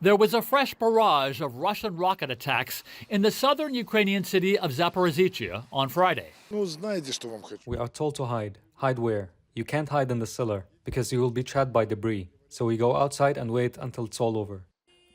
There was a fresh barrage of Russian rocket attacks in the southern Ukrainian city of Zaporizhzhia on Friday. We are told to hide. Hide where? You can't hide in the cellar, because you will be trapped by debris. So we go outside and wait until it's all over.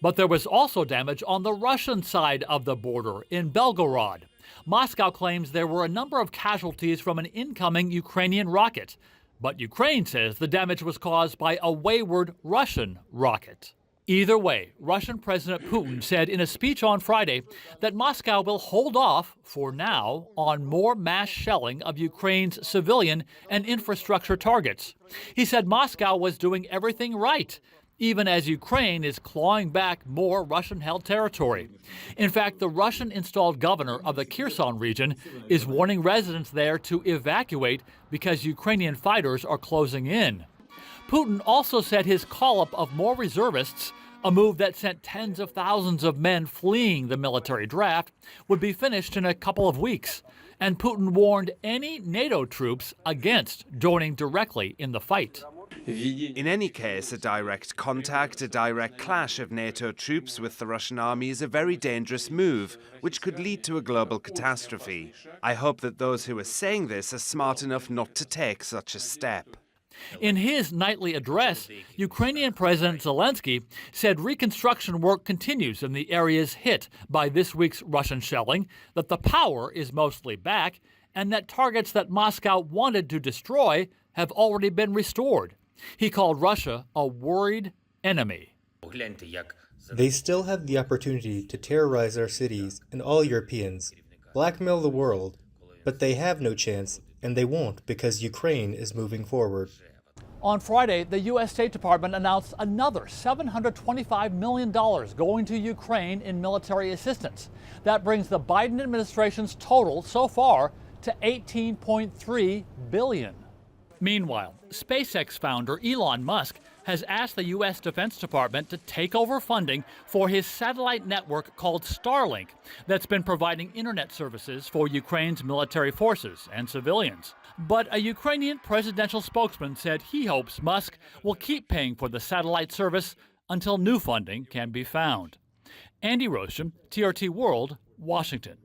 But there was also damage on the Russian side of the border in Belgorod. Moscow claims there were a number of casualties from an incoming Ukrainian rocket. But Ukraine says the damage was caused by a wayward Russian rocket. Either way, Russian President Putin said in a speech on Friday that Moscow will hold off, for now, on more mass shelling of Ukraine's civilian and infrastructure targets. He said Moscow was doing everything right, even as Ukraine is clawing back more Russian-held territory. In fact, the Russian-installed governor of the Kherson region is warning residents there to evacuate because Ukrainian fighters are closing in. Putin also said his call-up of more reservists, a move that sent tens of thousands of men fleeing the military draft, would be finished in a couple of weeks. And Putin warned any NATO troops against joining directly in the fight. In any case, a direct contact, a direct clash of NATO troops with the Russian army is a very dangerous move, which could lead to a global catastrophe. I hope that those who are saying this are smart enough not to take such a step. In his nightly address, Ukrainian President Zelenskyy said reconstruction work continues in the areas hit by this week's Russian shelling, that the power is mostly back, and that targets that Moscow wanted to destroy have already been restored. He called Russia a worried enemy. They still have the opportunity to terrorize our cities and all Europeans, blackmail the world, but they have no chance, and they won't because Ukraine is moving forward. On Friday, the U.S. State Department announced another $725 million going to Ukraine in military assistance. That brings the Biden administration's total so far to $18.3 billion. Meanwhile, SpaceX founder Elon Musk has asked the U.S. Defense Department to take over funding for his satellite network called Starlink that's been providing internet services for Ukraine's military forces and civilians. But a Ukrainian presidential spokesman said he hopes Musk will keep paying for the satellite service until new funding can be found. Andy Roesgen, TRT World, Washington.